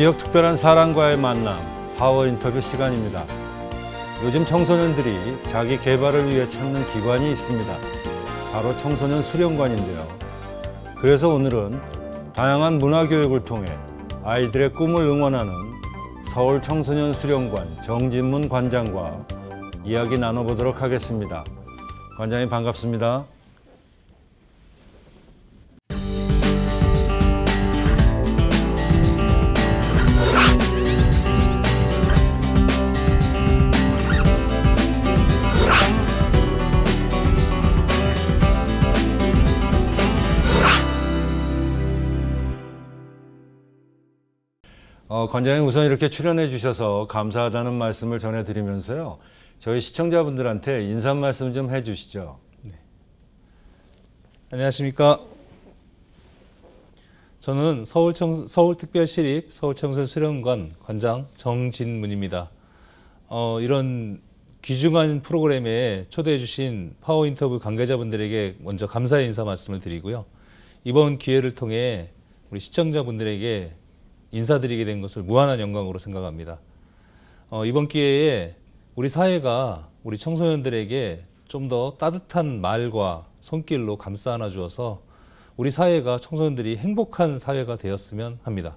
지역 특별한 사람과의 만남, 파워 인터뷰 시간입니다. 요즘 청소년들이 자기 개발을 위해 찾는 기관이 있습니다. 바로 청소년 수련관인데요. 그래서 오늘은 다양한 문화교육을 통해 아이들의 꿈을 응원하는 서울 청소년 수련관 정진문 관장과 이야기 나눠보도록 하겠습니다. 관장님 반갑습니다. 관장님 우선 이렇게 출연해 주셔서 감사하다는 말씀을 전해드리면서요. 저희 시청자분들한테 인사 말씀 좀 해주시죠. 네. 안녕하십니까. 저는 서울특별시립 서울청소년수련관 관장 정진문입니다. 이런 귀중한 프로그램에 초대해 주신 파워인터뷰 관계자분들에게 먼저 감사의 인사 말씀을 드리고요. 이번 기회를 통해 우리 시청자분들에게 인사드리게 된 것을 무한한 영광으로 생각합니다. 이번 기회에 우리 사회가 우리 청소년들에게 좀 더 따뜻한 말과 손길로 감싸 안아 주어서 우리 사회가 청소년들이 행복한 사회가 되었으면 합니다.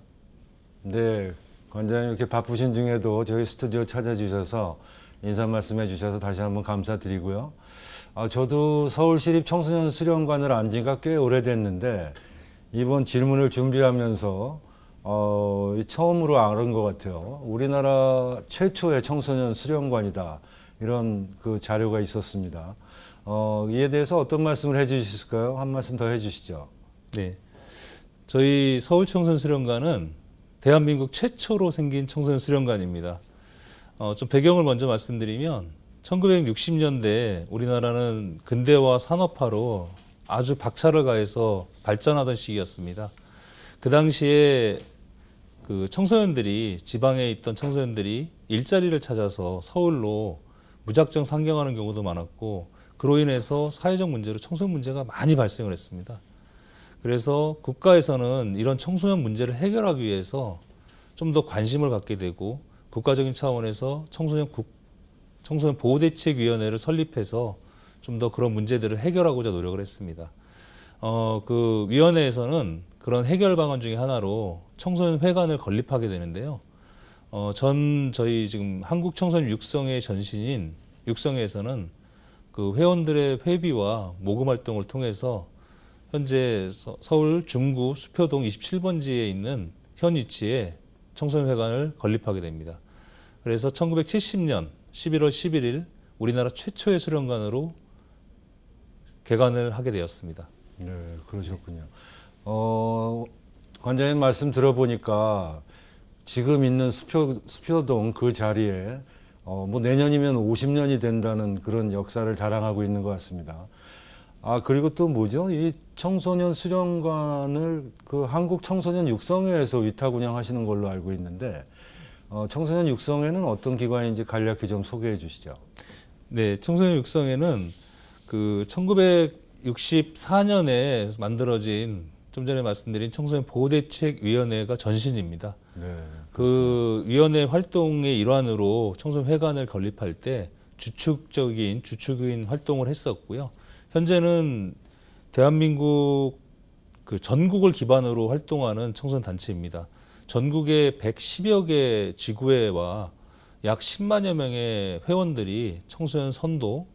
네, 관장님 이렇게 바쁘신 중에도 저희 스튜디오 찾아주셔서 인사 말씀해 주셔서 다시 한번 감사드리고요. 저도 서울시립 청소년 수련관을 안 지가 꽤 오래됐는데 이번 질문을 준비하면서 처음으로 알은 것 같아요. 우리나라 최초의 청소년 수련관이다. 이런 그 자료가 있었습니다. 이에 대해서 어떤 말씀을 해주실까요? 한 말씀 더 해주시죠. 네, 저희 서울청소년수련관은 대한민국 최초로 생긴 청소년 수련관입니다. 좀 배경을 먼저 말씀드리면 1960년대 우리나라는 근대화 산업화로 아주 박차를 가해서 발전하던 시기였습니다. 그 당시에 그 청소년들이 지방에 있던 청소년들이 일자리를 찾아서 서울로 무작정 상경하는 경우도 많았고 그로 인해서 사회적 문제로 청소년 문제가 많이 발생을 했습니다. 그래서 국가에서는 이런 청소년 문제를 해결하기 위해서 좀 더 관심을 갖게 되고 국가적인 차원에서 청소년 보호대책위원회를 설립해서 좀 더 그런 문제들을 해결하고자 노력을 했습니다. 그 위원회에서는 그런 해결 방안 중에 하나로 청소년 회관을 건립하게 되는데요. 저희 지금 한국청소년 육성회 전신인 육성회에서는 그 회원들의 회비와 모금 활동을 통해서 현재 서울 중구 수표동 27번지에 있는 현 위치에 청소년 회관을 건립하게 됩니다. 그래서 1970년 11월 11일 우리나라 최초의 수련관으로 개관을 하게 되었습니다. 네, 그러셨군요. 관장님 말씀 들어보니까 지금 있는 수표동 그 자리에 뭐 내년이면 50년이 된다는 그런 역사를 자랑하고 있는 것 같습니다. 그리고 또 뭐죠? 이 청소년 수련관을 그 한국 청소년 육성회에서 위탁 운영하시는 걸로 알고 있는데 청소년 육성회는 어떤 기관인지 간략히 좀 소개해 주시죠. 네, 청소년 육성회는 그 1964년에 만들어진 좀 전에 말씀드린 청소년 보호대책위원회가 전신입니다. 네, 그 위원회 활동의 일환으로 청소년 회관을 건립할 때 주축인 활동을 했었고요. 현재는 대한민국 그 전국을 기반으로 활동하는 청소년 단체입니다. 전국의 110여 개 지구회와 약 10만여 명의 회원들이 청소년 선도,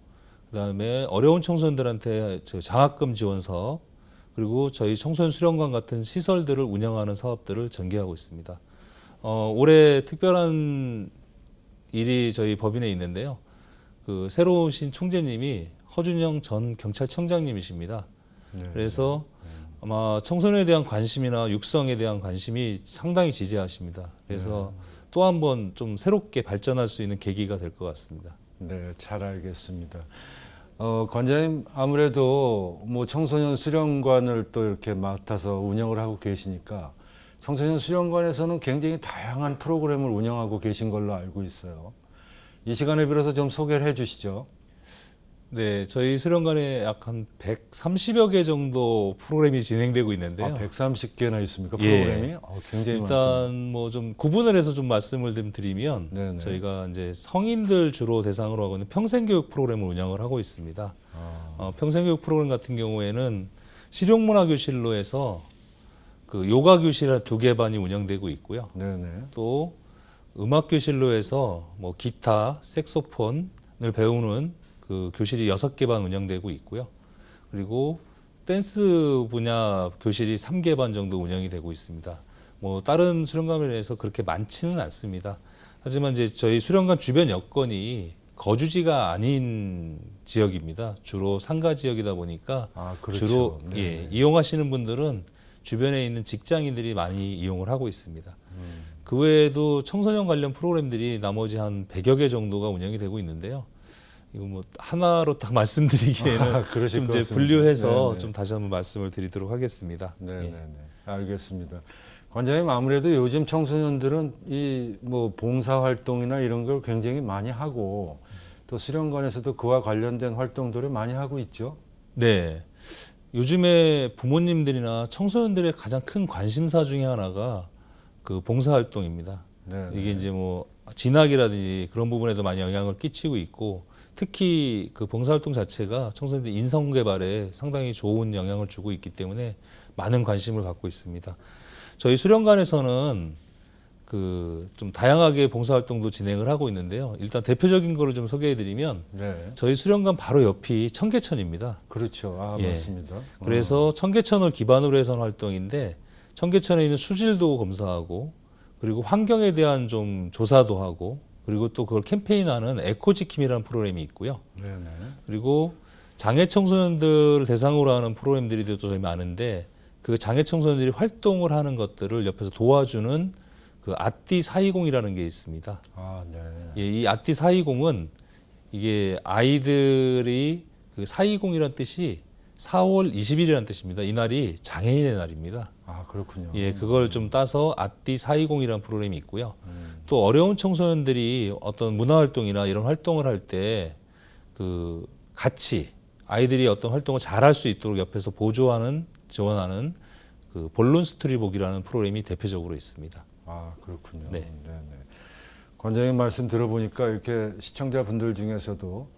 그다음에 어려운 청소년들한테 장학금 지원 사업, 그리고 저희 청소년 수련관 같은 시설들을 운영하는 사업들을 전개하고 있습니다. 올해 특별한 일이 저희 법인에 있는데요. 그 새로 오신 총재님이 허준영 전 경찰청장님이십니다. 네. 그래서 아마 청소년에 대한 관심이나 육성에 대한 관심이 상당히 지대하십니다. 그래서 또 한 번 좀 새롭게 발전할 수 있는 계기가 될 것 같습니다. 네, 잘 알겠습니다. 관장님 아무래도 뭐 청소년 수련관을 또 이렇게 맡아서 운영을 하고 계시니까 청소년 수련관에서는 굉장히 다양한 프로그램을 운영하고 계신 걸로 알고 있어요. 이 시간에 빌어서 좀 소개를 해 주시죠. 네, 저희 수련관에 약 한 130여 개 정도 프로그램이 진행되고 있는데요. 아, 130개나 있습니까? 예. 프로그램이? 굉장히 많군요. 일단 뭐 좀 구분을 해서 좀 말씀을 좀 드리면 네네. 저희가 이제 성인들 주로 대상으로 하고 있는 평생교육 프로그램을 운영을 하고 있습니다. 평생교육 프로그램 같은 경우에는 실용문화교실로 해서 그 요가 교실 2개 반이 운영되고 있고요. 네네. 또 음악교실로 해서 뭐 기타, 색소폰을 배우는 그 교실이 6개 반 운영되고 있고요. 그리고 댄스 분야 교실이 3개 반 정도 운영이 되고 있습니다. 뭐 다른 수련관에 비해서 그렇게 많지는 않습니다. 하지만 이제 저희 수련관 주변 여건이 거주지가 아닌 지역입니다. 주로 상가 지역이다 보니까 그렇죠. 주로 네네. 이용하시는 분들은 주변에 있는 직장인들이 많이 이용을 하고 있습니다. 그 외에도 청소년 관련 프로그램들이 나머지 한 100여 개 정도가 운영이 되고 있는데요. 이거 뭐 하나로 딱 말씀드리기에는 그러실 좀 것 이제 같습니다. 분류해서 네네. 좀 다시 한번 말씀을 드리도록 하겠습니다. 네네네. 알겠습니다. 관장님, 아무래도 요즘 청소년들은 이 뭐 봉사 활동이나 이런 걸 굉장히 많이 하고 또 수련관에서도 그와 관련된 활동들을 많이 하고 있죠. 네. 요즘에 부모님들이나 청소년들의 가장 큰 관심사 중에 하나가 그 봉사 활동입니다. 네네. 이게 이제 뭐 진학이라든지 그런 부분에도 많이 영향을 끼치고 있고, 특히 그 봉사활동 자체가 청소년들 인성 개발에 상당히 좋은 영향을 주고 있기 때문에 많은 관심을 갖고 있습니다. 저희 수련관에서는 그 좀 다양하게 봉사활동도 진행을 하고 있는데요. 일단 대표적인 거를 좀 소개해드리면 네. 저희 수련관 바로 옆이 청계천입니다. 그렇죠. 예. 맞습니다. 그래서 청계천을 기반으로 해서 하는 활동인데, 청계천에 있는 수질도 검사하고, 그리고 환경에 대한 좀 조사도 하고, 그리고 또 그걸 캠페인하는 에코지킴이라는 프로그램이 있고요. 네네. 그리고 장애 청소년들 대상으로 하는 프로그램들이 또 저희 많은데, 그 장애 청소년들이 활동을 하는 것들을 옆에서 도와주는 그 아띠 420이라는 게 있습니다. 네. 예, 이 아띠 420은 이게 아이들이 그 420이라는 뜻이 4월 20일이라는 뜻입니다. 이 날이 장애인의 날입니다. 그렇군요. 예, 그걸 좀 따서 아띠 420이라는 프로그램이 있고요. 또 어려운 청소년들이 어떤 문화활동이나 이런 활동을 할 때 그 같이 아이들이 어떤 활동을 잘할 수 있도록 옆에서 보조하는, 지원하는 그 본론 스토리북이라는 프로그램이 대표적으로 있습니다. 그렇군요. 네. 네네. 관장님 말씀 들어보니까 이렇게 시청자분들 중에서도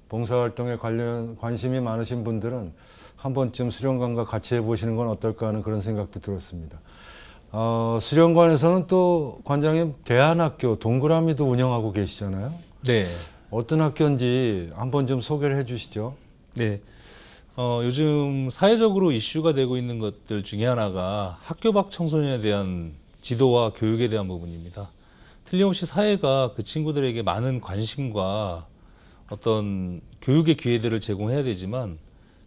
봉사활동에 관심이 많으신 분들은 한 번쯤 수련관과 같이 해보시는 건 어떨까 하는 그런 생각도 들었습니다. 수련관에서는 또 관장님 대안학교 동그라미도 운영하고 계시잖아요. 네. 어떤 학교인지 한번 좀 소개를 해주시죠. 네. 요즘 사회적으로 이슈가 되고 있는 것들 중에 하나가 학교 밖 청소년에 대한 지도와 교육에 대한 부분입니다. 틀림없이 사회가 그 친구들에게 많은 관심과 어떤 교육의 기회들을 제공해야 되지만,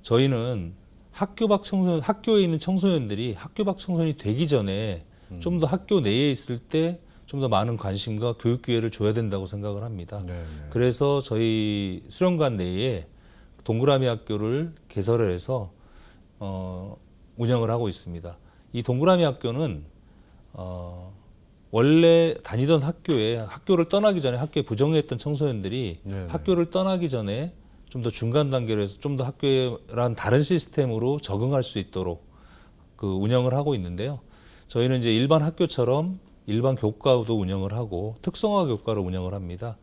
저희는 학교 밖 청소년, 학교에 있는 청소년들이 학교 밖 청소년이 되기 전에 좀 더 학교 내에 있을 때 좀 더 많은 관심과 교육 기회를 줘야 된다고 생각을 합니다. 네네. 그래서 저희 수련관 내에 동그라미 학교를 개설을 해서 운영을 하고 있습니다. 이 동그라미 학교는 원래 다니던 학교를 떠나기 전에 학교에 부정했던 청소년들이 네네. 학교를 떠나기 전에 좀 더 중간 단계로 해서 좀 더 학교랑 다른 시스템으로 적응할 수 있도록 그 운영을 하고 있는데요. 저희는 이제 일반 학교처럼 일반 교과도 운영을 하고 특성화 교과를 운영을 합니다.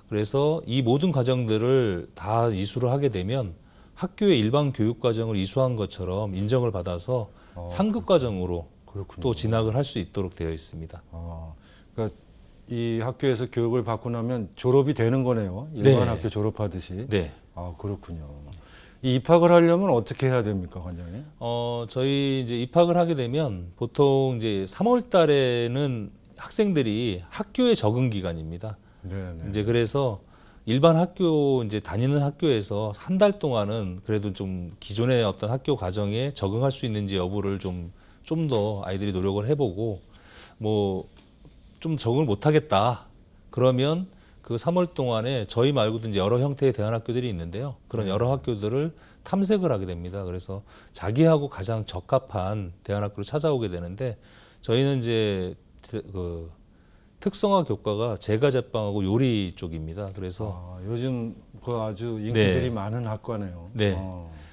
그래서 이 모든 과정들을 다 이수를 하게 되면 학교의 일반 교육 과정을 이수한 것처럼 인정을 받아서 상급 과정으로 그렇군요. 또 진학을 할 수 있도록 되어 있습니다. 그러니까 이 학교에서 교육을 받고 나면 졸업이 되는 거네요. 일반 네. 학교 졸업하듯이. 네. 그렇군요. 이 입학을 하려면 어떻게 해야 됩니까, 관장님? 저희 이제 입학을 하게 되면 보통 이제 3월 달에는 학생들이 학교의 적응 기간입니다. 네네. 이제 그래서 일반 학교 이제 다니는 학교에서 한 달 동안은 그래도 좀 기존의 어떤 학교 과정에 적응할 수 있는지 여부를 좀 더 아이들이 노력을 해보고, 뭐 좀 적응을 못하겠다 그러면 그 3월 동안에 저희 말고도 이제 여러 형태의 대안학교들이 있는데요. 그런 여러 학교들을 탐색을 하게 됩니다. 그래서 자기하고 가장 적합한 대안학교를 찾아오게 되는데, 저희는 이제 그 특성화 교과가 제과제빵하고 요리 쪽입니다. 그래서 요즘 그 아주 인기들이 네. 많은 학과네요. 네.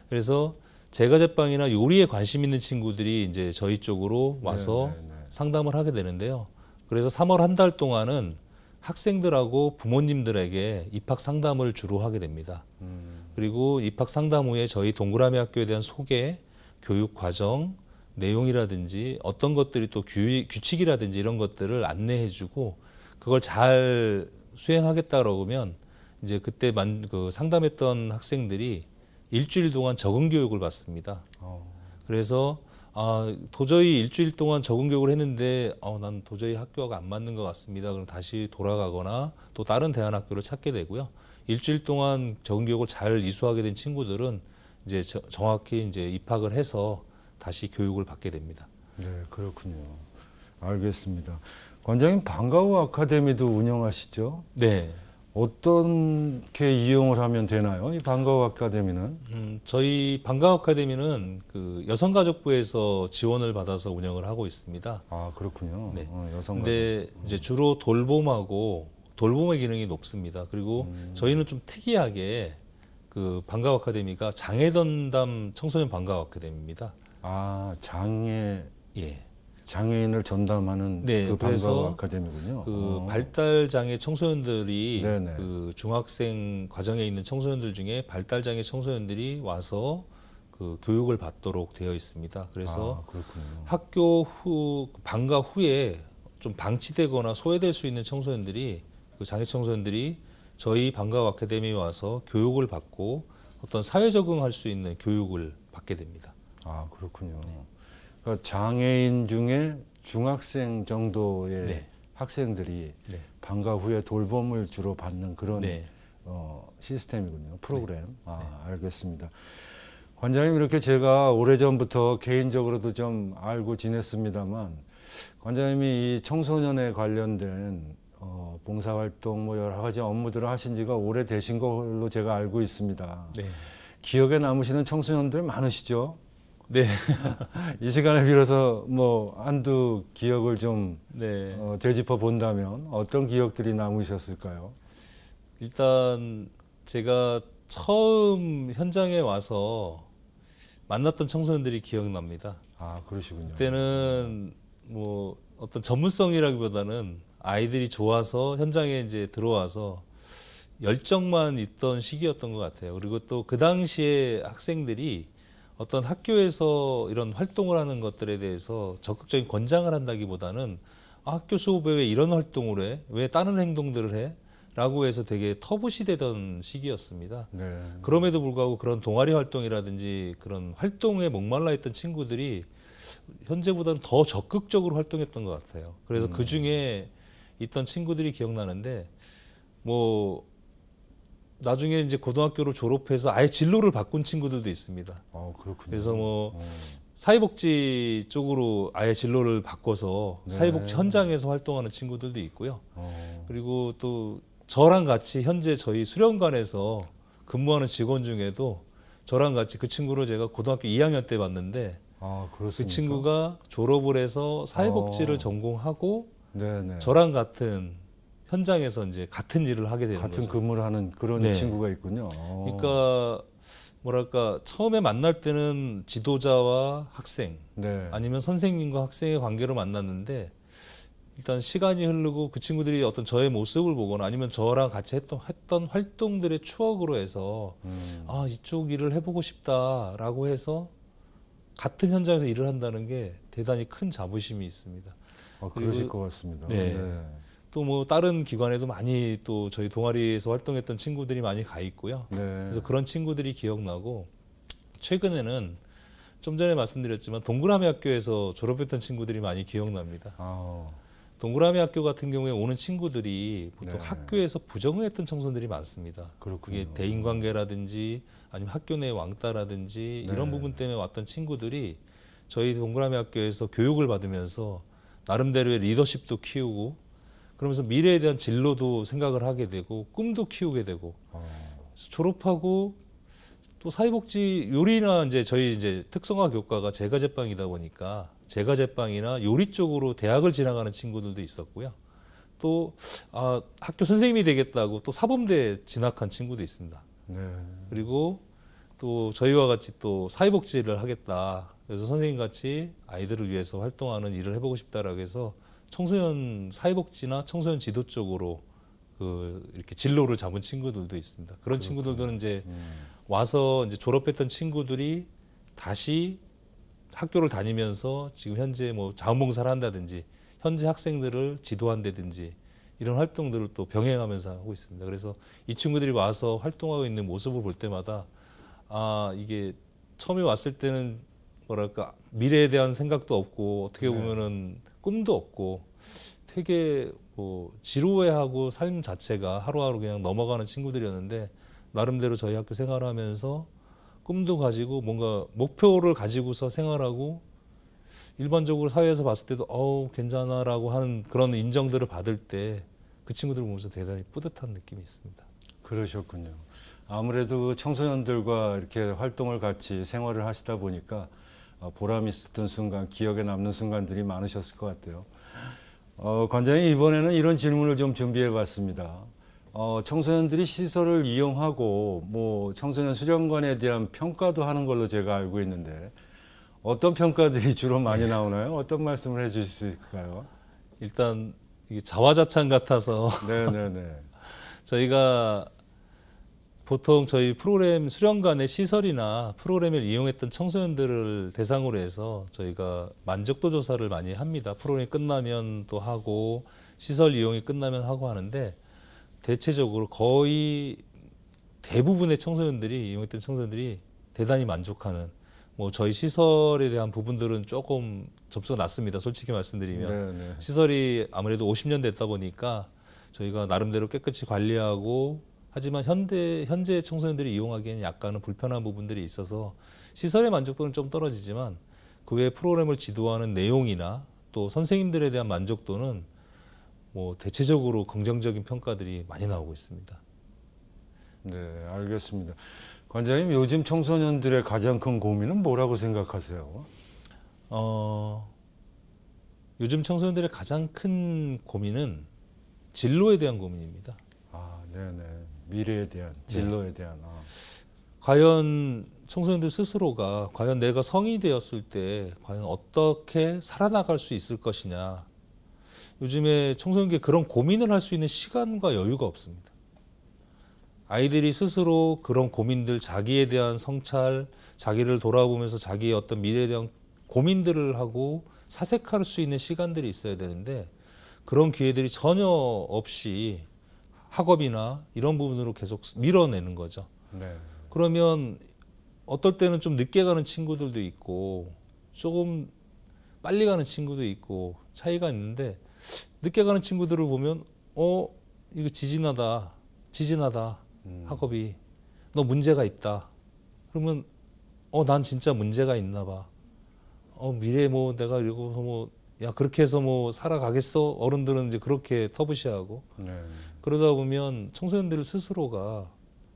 그래서 제과제빵이나 요리에 관심 있는 친구들이 이제 저희 쪽으로 와서 네. 상담을 하게 되는데요. 그래서 3월 한 달 동안은 학생들하고 부모님들에게 입학 상담을 주로 하게 됩니다. 그리고 입학 상담 후에 저희 동그라미 학교에 대한 소개, 교육 과정, 내용이라든지 어떤 것들이 또 규칙이라든지 이런 것들을 안내해주고 그걸 잘 수행하겠다라고 하면 이제 그때 그 상담했던 학생들이 일주일 동안 적응 교육을 받습니다. 그래서 도저히 일주일 동안 적응 교육을 했는데 난 도저히 학교가 안 맞는 것 같습니다. 그럼 다시 돌아가거나 또 다른 대안학교를 찾게 되고요. 일주일 동안 적응 교육을 잘 이수하게 된 친구들은 이제 정확히 이제 입학을 해서 다시 교육을 받게 됩니다. 네, 그렇군요. 알겠습니다. 관장님 방과후 아카데미도 운영하시죠? 네. 어떻게 이용을 하면 되나요? 이 방과후 아카데미는? 저희 방과후 아카데미는 그 여성가족부에서 지원을 받아서 운영을 하고 있습니다. 아, 그렇군요. 네. 여성가족. 근데 이제 주로 돌봄의 기능이 높습니다. 그리고 저희는 좀 특이하게 그 방과후 아카데미가 장애전담 청소년 방과후 아카데미입니다. 예. 장애인을 전담하는 네, 그 그래서 방과후 아카데미군요. 그 발달 장애 청소년들이 네네. 그 중학생 과정에 있는 청소년들 중에 발달 장애 청소년들이 와서 그 교육을 받도록 되어 있습니다. 그래서 그렇군요. 학교 후 방과 후에 좀 방치되거나 소외될 수 있는 청소년들이 그 장애 청소년들이 저희 방과후 아카데미에 와서 교육을 받고 어떤 사회 적응할 수 있는 교육을 받게 됩니다. 그렇군요. 그러니까 장애인 중에 중학생 정도의 네. 학생들이 네. 방과 후에 돌봄을 주로 받는 그런 네. 시스템이군요. 프로그램. 알겠습니다. 관장님, 이렇게 제가 오래전부터 개인적으로도 좀 알고 지냈습니다만 관장님이 이 청소년에 관련된 봉사활동 뭐 여러 가지 업무들을 하신 지가 오래되신 걸로 제가 알고 있습니다. 네. 기억에 남으시는 청소년들 많으시죠? 네. 이 시간을 빌어서 뭐 한두 기억을 좀 네. 되짚어 본다면 어떤 기억들이 남으셨을까요? 일단 제가 처음 현장에 와서 만났던 청소년들이 기억납니다. 그러시군요. 그때는 뭐 어떤 전문성이라기보다는 아이들이 좋아서 현장에 이제 들어와서 열정만 있던 시기였던 것 같아요. 그리고 또 그 당시에 학생들이 어떤 학교에서 이런 활동을 하는 것들에 대해서 적극적인 권장을 한다기보다는 학교 수업에 왜 이런 활동을 해? 왜 다른 행동들을 해? 라고 해서 되게 터부시되던 시기였습니다. 네. 그럼에도 불구하고 그런 동아리 활동이라든지 그런 활동에 목말라 있던 친구들이 현재보다는 더 적극적으로 활동했던 것 같아요. 그래서 그 중에 있던 친구들이 기억나는데 뭐 나중에 이제 고등학교를 졸업해서 아예 진로를 바꾼 친구들도 있습니다. 그렇군요. 그래서 뭐 사회복지 쪽으로 아예 진로를 바꿔서 네. 사회복지 현장에서 활동하는 친구들도 있고요. 그리고 또 저랑 같이 현재 저희 수련관에서 근무하는 직원 중에도 저랑 같이 그 친구를 제가 고등학교 2학년 때 봤는데 그렇습니까? 그 친구가 졸업을 해서 사회복지를 전공하고 네네. 저랑 같은 현장에서 이제 같은 일을 하게 되는 같은 거죠. 근무를 하는 그런 네. 친구가 있군요. 그러니까 뭐랄까 처음에 만날 때는 지도자와 학생 네. 아니면 선생님과 학생의 관계로 만났는데 일단 시간이 흐르고 그 친구들이 어떤 저의 모습을 보거나 아니면 저랑 같이 했던 활동들의 추억으로 해서 이쪽 일을 해보고 싶다라고 해서 같은 현장에서 일을 한다는 게 대단히 큰 자부심이 있습니다. 그러실 것 같습니다. 네. 또 뭐 다른 기관에도 많이 또 저희 동아리에서 활동했던 친구들이 많이 가 있고요. 네. 그래서 그런 친구들이 기억나고 최근에는 좀 전에 말씀드렸지만 동그라미 학교에서 졸업했던 친구들이 많이 기억납니다. 동그라미 학교 같은 경우에 오는 친구들이 보통 네. 학교에서 부정했던 청소년들이 많습니다. 그렇군요. 그게 대인관계라든지 아니면 학교 내 왕따라든지 네. 이런 부분 때문에 왔던 친구들이 저희 동그라미 학교에서 교육을 받으면서 나름대로의 리더십도 키우고 그러면서 미래에 대한 진로도 생각을 하게 되고 꿈도 키우게 되고 졸업하고 또 사회복지 요리나 이제 저희 이제 특성화 교과가 제과제빵이다 보니까 제과제빵이나 요리 쪽으로 대학을 지나가는 친구들도 있었고요. 또 학교 선생님이 되겠다고 또 사범대 진학한 친구도 있습니다. 네. 그리고 또 저희와 같이 또 사회복지를 하겠다. 그래서 선생님 같이 아이들을 위해서 활동하는 일을 해보고 싶다라고 해서 청소년 사회복지나 청소년 지도 쪽으로 이렇게 진로를 잡은 친구들도 있습니다. 그런 친구들은 이제 와서 이제 졸업했던 친구들이 다시 학교를 다니면서 지금 현재 뭐 자원봉사를 한다든지 현재 학생들을 지도한다든지 이런 활동들을 또 병행하면서 하고 있습니다. 그래서 이 친구들이 와서 활동하고 있는 모습을 볼 때마다 이게 처음에 왔을 때는 뭐랄까 미래에 대한 생각도 없고 어떻게 보면은 꿈도 없고 되게 뭐 지루해하고 삶 자체가 하루하루 그냥 넘어가는 친구들이었는데 나름대로 저희 학교 생활하면서 꿈도 가지고 뭔가 목표를 가지고서 생활하고 일반적으로 사회에서 봤을 때도 괜찮아라고 하는 그런 인정들을 받을 때 그 친구들을 보면서 대단히 뿌듯한 느낌이 있습니다. 그러셨군요. 아무래도 그 청소년들과 이렇게 활동을 같이 생활을 하시다 보니까 보람 있었던 순간, 기억에 남는 순간들이 많으셨을 것 같아요. 관장님, 이번에는 이런 질문을 좀 준비해 봤습니다. 청소년들이 시설을 이용하고 뭐 청소년 수련관에 대한 평가도 하는 걸로 제가 알고 있는데 어떤 평가들이 주로 많이 나오나요? 어떤 말씀을 해 주실 수 있을까요? 일단 이게 자화자찬 같아서 네네네. 저희가 보통 저희 프로그램 수련관의 시설이나 프로그램을 이용했던 청소년들을 대상으로 해서 저희가 만족도 조사를 많이 합니다. 프로그램이 끝나면 또 하고 시설 이용이 끝나면 하고 하는데 대체적으로 거의 대부분의 청소년들이 이용했던 청소년들이 대단히 만족하는 뭐 저희 시설에 대한 부분들은 조금 접수가 낮습니다. 솔직히 말씀드리면 네네. 시설이 아무래도 50년 됐다 보니까 저희가 나름대로 깨끗이 관리하고 하지만 현재 청소년들이 이용하기에는 약간은 불편한 부분들이 있어서 시설의 만족도는 좀 떨어지지만 그 외 프로그램을 지도하는 내용이나 또 선생님들에 대한 만족도는 뭐 대체적으로 긍정적인 평가들이 많이 나오고 있습니다. 네, 알겠습니다. 관장님, 요즘 청소년들의 가장 큰 고민은 뭐라고 생각하세요? 요즘 청소년들의 가장 큰 고민은 진로에 대한 고민입니다. 네네. 미래에 대한, 진로에 대한. 과연 청소년들 스스로가 과연 내가 성인이 되었을 때 과연 어떻게 살아나갈 수 있을 것이냐. 요즘에 청소년에게 그런 고민을 할 수 있는 시간과 여유가 없습니다. 아이들이 스스로 그런 고민들, 자기에 대한 성찰, 자기를 돌아보면서 자기의 어떤 미래에 대한 고민들을 하고 사색할 수 있는 시간들이 있어야 되는데 그런 기회들이 전혀 없이 학업이나 이런 부분으로 계속 밀어내는 거죠. 네. 그러면 어떨 때는 좀 늦게 가는 친구들도 있고 조금 빨리 가는 친구도 있고 차이가 있는데 늦게 가는 친구들을 보면 이거 지진하다 학업이 너 문제가 있다. 그러면 난 진짜 문제가 있나 봐. 미래에 뭐 내가 이러고서 뭐 야 그렇게 해서 뭐 살아가겠어? 어른들은 이제 그렇게 터부시하고 네. 그러다 보면 청소년들 스스로가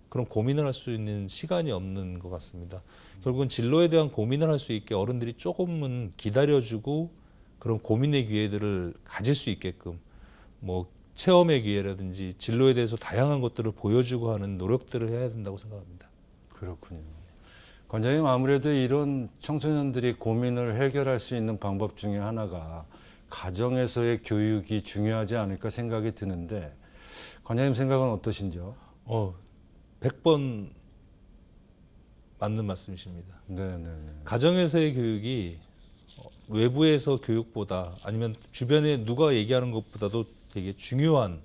그런 고민을 할 수 있는 시간이 없는 것 같습니다. 결국은 진로에 대한 고민을 할 수 있게 어른들이 조금은 기다려주고 그런 고민의 기회들을 가질 수 있게끔 뭐 체험의 기회라든지 진로에 대해서 다양한 것들을 보여주고 하는 노력들을 해야 된다고 생각합니다. 그렇군요. 관장님, 아무래도 이런 청소년들이 고민을 해결할 수 있는 방법 중에 하나가 가정에서의 교육이 중요하지 않을까 생각이 드는데 관장님 생각은 어떠신지요? 100번 맞는 말씀이십니다. 네네네. 가정에서의 교육이 외부에서 교육보다 아니면 주변에 누가 얘기하는 것보다도 되게 중요한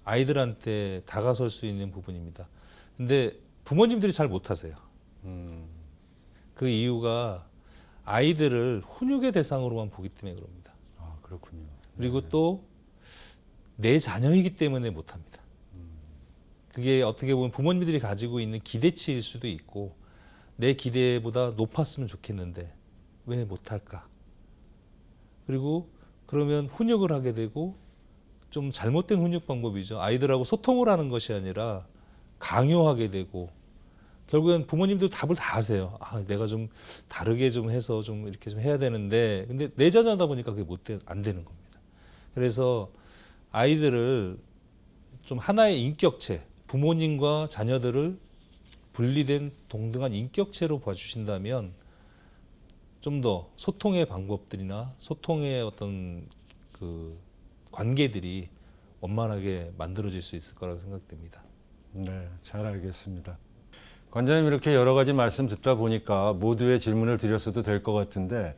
아이들한테 다가설 수 있는 부분입니다. 근데 부모님들이 잘 못하세요. 그 이유가 아이들을 훈육의 대상으로만 보기 때문에 그럽니다. 그렇군요. 그리고 또 내 자녀이기 때문에 못합니다. 그게 어떻게 보면 부모님들이 가지고 있는 기대치일 수도 있고 내 기대보다 높았으면 좋겠는데 왜 못할까? 그리고 그러면 훈육을 하게 되고 좀 잘못된 훈육 방법이죠. 아이들하고 소통을 하는 것이 아니라 강요하게 되고 결국엔 부모님도 답을 다 하세요. 내가 좀 다르게 좀 해서 좀 이렇게 좀 해야 되는데 근데 내 자녀다 보니까 그게 안 되는 겁니다. 그래서 아이들을 좀 하나의 인격체, 부모님과 자녀들을 분리된 동등한 인격체로 봐주신다면 좀 더 소통의 방법들이나 소통의 어떤 그 관계들이 원만하게 만들어질 수 있을 거라고 생각됩니다. 네, 잘 알겠습니다. 관장님 이렇게 여러 가지 말씀 듣다 보니까 모두의 질문을 드렸어도 될 것 같은데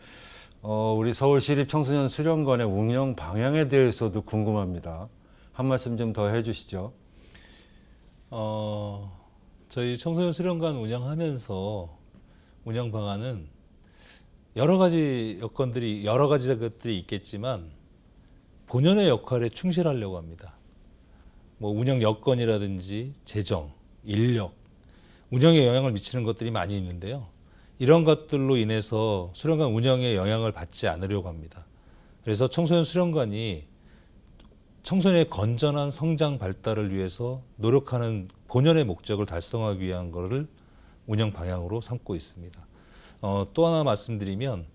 우리 서울시립청소년수련관의 운영 방향에 대해서도 궁금합니다. 한 말씀 좀 더 해주시죠. 저희 청소년 수련관 운영하면서 운영 방안은 여러 가지 여건들이 여러 가지 것들이 있겠지만 본연의 역할에 충실하려고 합니다. 뭐 운영 여건이라든지 재정, 인력, 운영에 영향을 미치는 것들이 많이 있는데요. 이런 것들로 인해서 수련관 운영에 영향을 받지 않으려고 합니다. 그래서 청소년 수련관이 청소년의 건전한 성장 발달을 위해서 노력하는 본연의 목적을 달성하기 위한 것을 운영 방향으로 삼고 있습니다. 또 하나 말씀드리면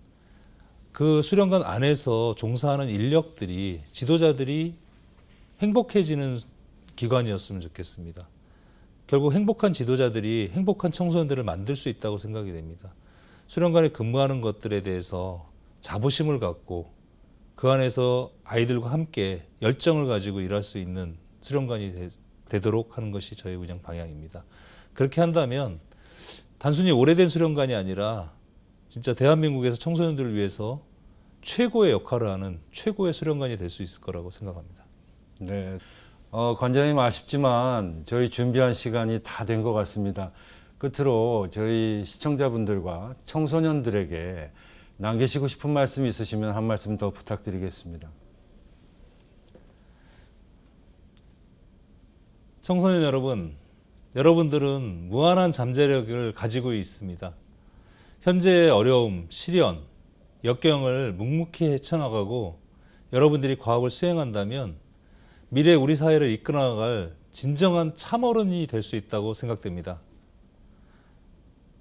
그 수련관 안에서 종사하는 인력들이 지도자들이 행복해지는 기관이었으면 좋겠습니다. 결국 행복한 지도자들이 행복한 청소년들을 만들 수 있다고 생각이 됩니다. 수련관에 근무하는 것들에 대해서 자부심을 갖고 그 안에서 아이들과 함께 열정을 가지고 일할 수 있는 수련관이 되도록 하는 것이 저희 운영 방향입니다. 그렇게 한다면 단순히 오래된 수련관이 아니라 진짜 대한민국에서 청소년들을 위해서 최고의 역할을 하는 최고의 수련관이 될 수 있을 거라고 생각합니다. 네, 관장님 아쉽지만 저희 준비한 시간이 다 된 것 같습니다. 끝으로 저희 시청자분들과 청소년들에게 남기시고 싶은 말씀 있으시면 한 말씀 더 부탁드리겠습니다. 청소년 여러분, 여러분들은 무한한 잠재력을 가지고 있습니다. 현재의 어려움, 시련, 역경을 묵묵히 헤쳐나가고 여러분들이 과업을 수행한다면 미래 우리 사회를 이끌어나갈 진정한 참어른이 될 수 있다고 생각됩니다.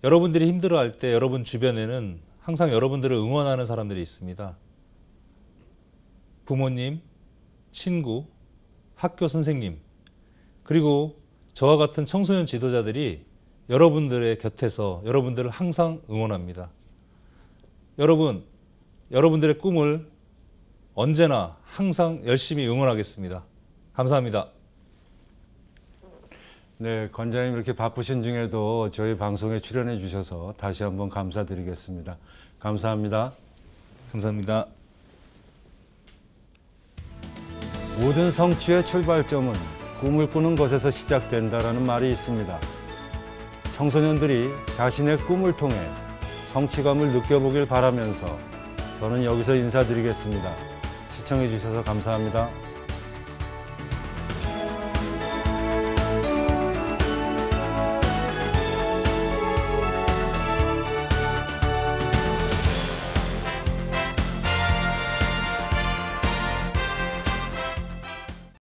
여러분들이 힘들어할 때 여러분 주변에는 항상 여러분들을 응원하는 사람들이 있습니다. 부모님, 친구, 학교 선생님, 그리고 저와 같은 청소년 지도자들이 여러분들의 곁에서 여러분들을 항상 응원합니다. 여러분들의 꿈을 언제나 항상 열심히 응원하겠습니다. 감사합니다. 네, 관장님 이렇게 바쁘신 중에도 저희 방송에 출연해 주셔서 다시 한번 감사드리겠습니다. 감사합니다. 감사합니다. 모든 성취의 출발점은 꿈을 꾸는 것에서 시작된다라는 말이 있습니다. 청소년들이 자신의 꿈을 통해 성취감을 느껴보길 바라면서 저는 여기서 인사드리겠습니다. 시청해 주셔서 감사합니다.